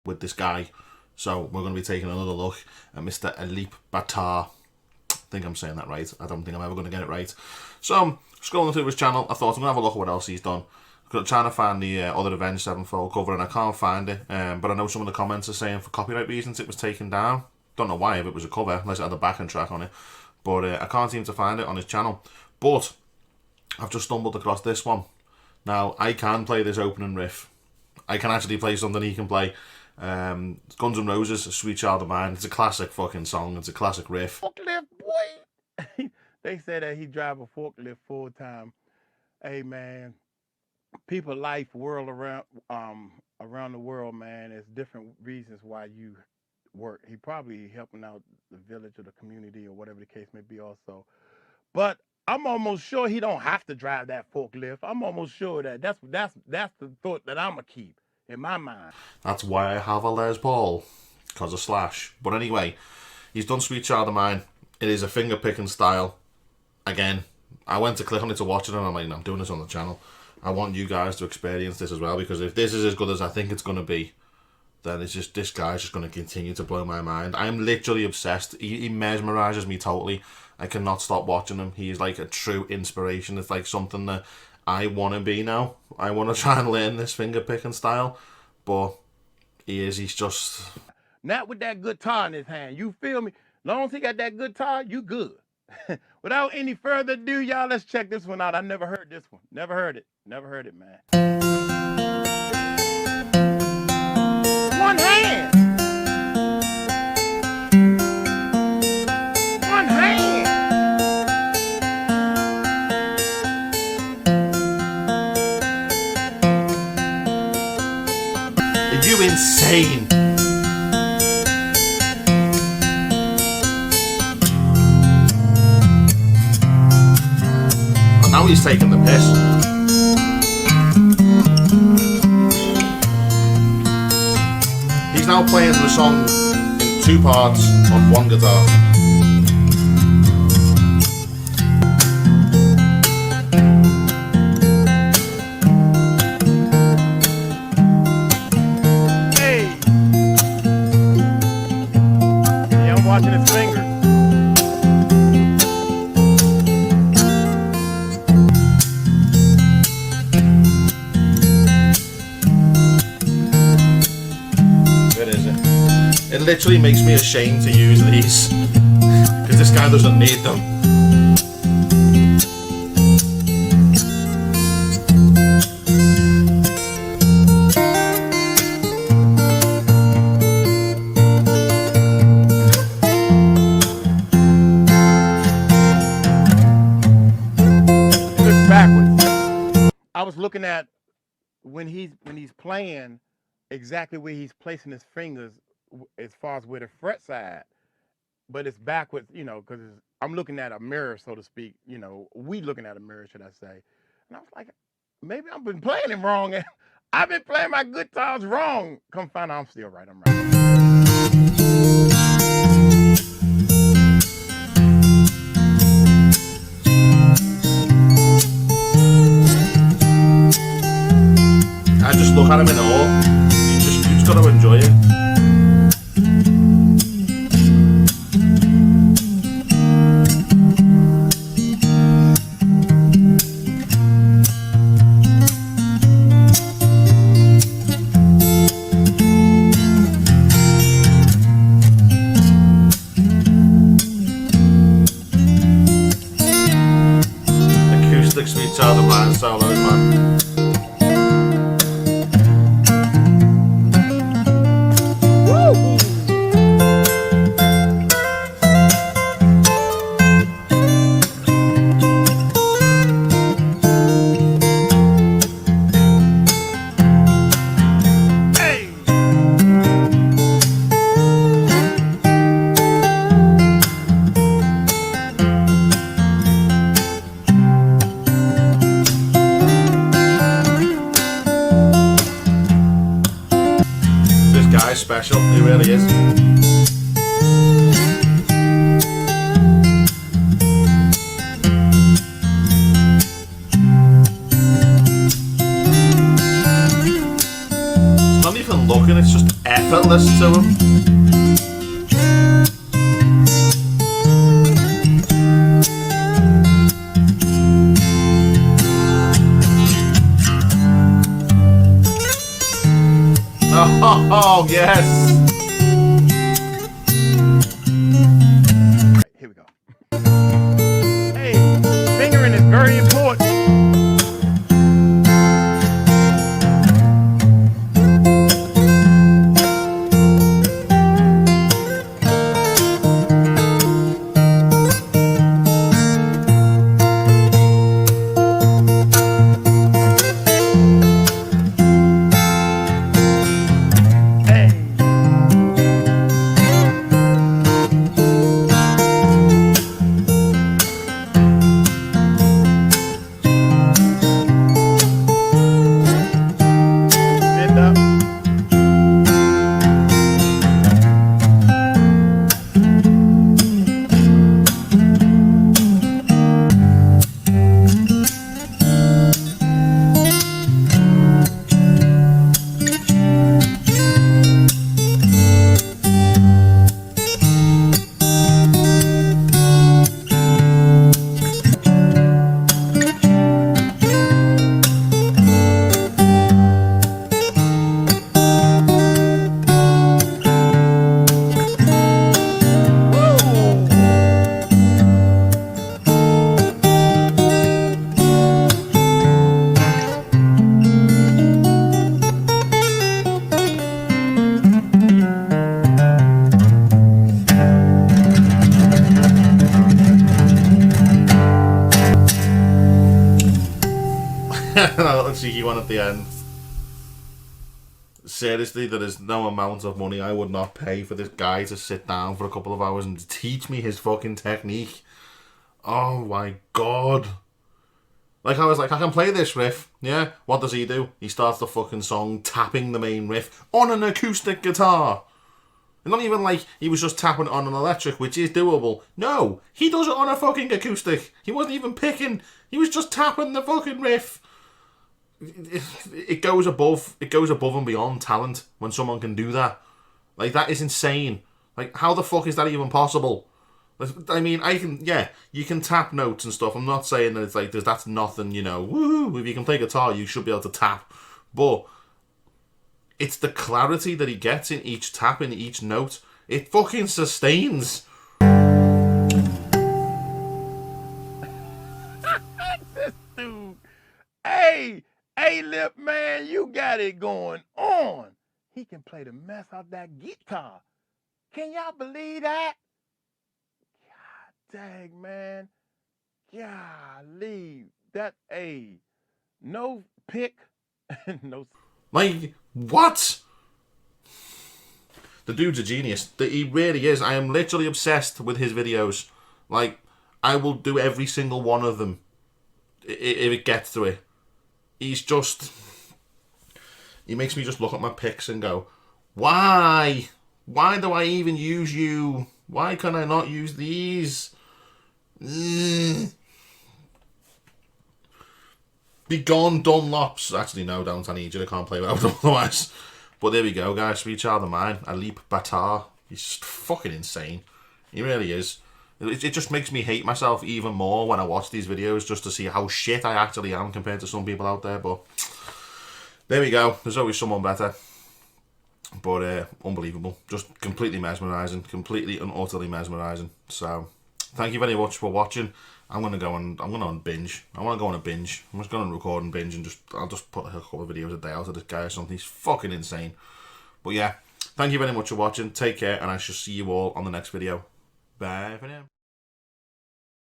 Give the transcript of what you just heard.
with this guy. So we're going to be taking another look at Mr. Alip Ba Ta. I think I'm saying that right. I don't think I'm ever going to get it right. So I'm scrolling through his channel. I thought I'm going to have a look at what else he's done. I'm trying to find the other Avenged Sevenfold cover, and I can't find it. But I know some of the comments are saying for copyright reasons it was taken down. Don't know why, if it was a cover, unless it had the backing track on it. But I can't seem to find it on his channel. But I've just stumbled across this one. Now, I can play this opening riff. I can actually play something he can play. Guns N' Roses, Sweet Child of Mine. It's a classic fucking song. It's a classic riff. Forklift, boy. They say that he drive a forklift full time. Hey, man. People life world around the world, man. There's different reasons why you work. He probably helping out the village or the community or whatever the case may be also. But I'm almost sure he don't have to drive that forklift. I'm almost sure that that's the thought that I'ma keep in my mind. That's why I have a Les Paul, because of Slash. But anyway, he's done Sweet Child of Mine. It is a finger picking style. Again, I went to click on it to watch it, and I'm like, no, I'm doing this on the channel. I want you guys to experience this as well, because if this is as good as I think it's going to be, then it's just, this guy's just going to continue to blow my mind. I am literally obsessed. He mesmerizes me totally. I cannot stop watching him. He is like a true inspiration. It's like something that I want to be now. I want to try and learn this finger picking style, but he's just... Not with that guitar in his hand. You feel me? Long as he got that guitar, you good. Without any further ado, y'all, let's check this one out. I never heard this one. Never heard it. Never heard it, man. One hand. One hand. Are you insane? Now he's taking the piss. He's now playing the song in two parts on one guitar. Hey! Yeah, I'm watching his fingers. It literally makes me ashamed to use these, because this guy doesn't need them. Looks backwards. I was looking at when he's playing exactly where he's placing his fingers as far as where the fret side, but it's backwards, you know, because I'm looking at a mirror, so to speak, you know, we looking at a mirror, should I say. And I was like, maybe I've been playing him wrong. I've been playing my guitars wrong. Come find out I'm still right, I'm right. I just look at him in awe. You just got to enjoy it. Acoustic Sweet Child of Mine solos, man. Guy's special, he really is. It's not even looking, it's just effortless to him. Oh, yes. Right, here we go. Hey, fingering is very important. A little cheeky one at the end. Seriously, there is no amount of money I would not pay for this guy to sit down for a couple of hours and teach me his fucking technique. Oh my god. Like, I was like, I can play this riff, yeah? What does he do? He starts the fucking song tapping the main riff on an acoustic guitar. And not even like he was just tapping it on an electric, which is doable. No, he does it on a fucking acoustic. He wasn't even picking. He was just tapping the fucking riff. It goes above and beyond talent when someone can do that. Like, that is insane. Like, how the fuck is that even possible? I mean, you can tap notes and stuff. I'm not saying that it's like that's nothing, you know, woohoo. If you can play guitar, you should be able to tap. But it's the clarity that he gets in each tap, in each note. It fucking sustains. This dude. Hey, Alip, man, you got it going on. He can play the mess out that guitar. Can y'all believe that? God dang, man. Golly. That, no pick. No. Like, what? The dude's a genius. He really is. I am literally obsessed with his videos. Like, I will do every single one of them if it gets to it. He makes me just look at my picks and go, why? Why do I even use you? Why can I not use these? Be gone, Dunlops. Actually, no, don't. I need you. I can't play without them otherwise. But there we go, guys. Sweet child of mine, Alip Ba Ta. He's just fucking insane. He really is. It just makes me hate myself even more when I watch these videos, just to see how shit I actually am compared to some people out there. But there we go. There's always someone better. But unbelievable. Just completely mesmerising. Completely and utterly mesmerising. So thank you very much for watching. I'm gonna go on binge. I want to go on a binge. I'm just going to record and binge, and I'll just put a couple of videos a day out of this guy or something. He's fucking insane. But yeah, thank you very much for watching. Take care, and I shall see you all on the next video. Bye for now.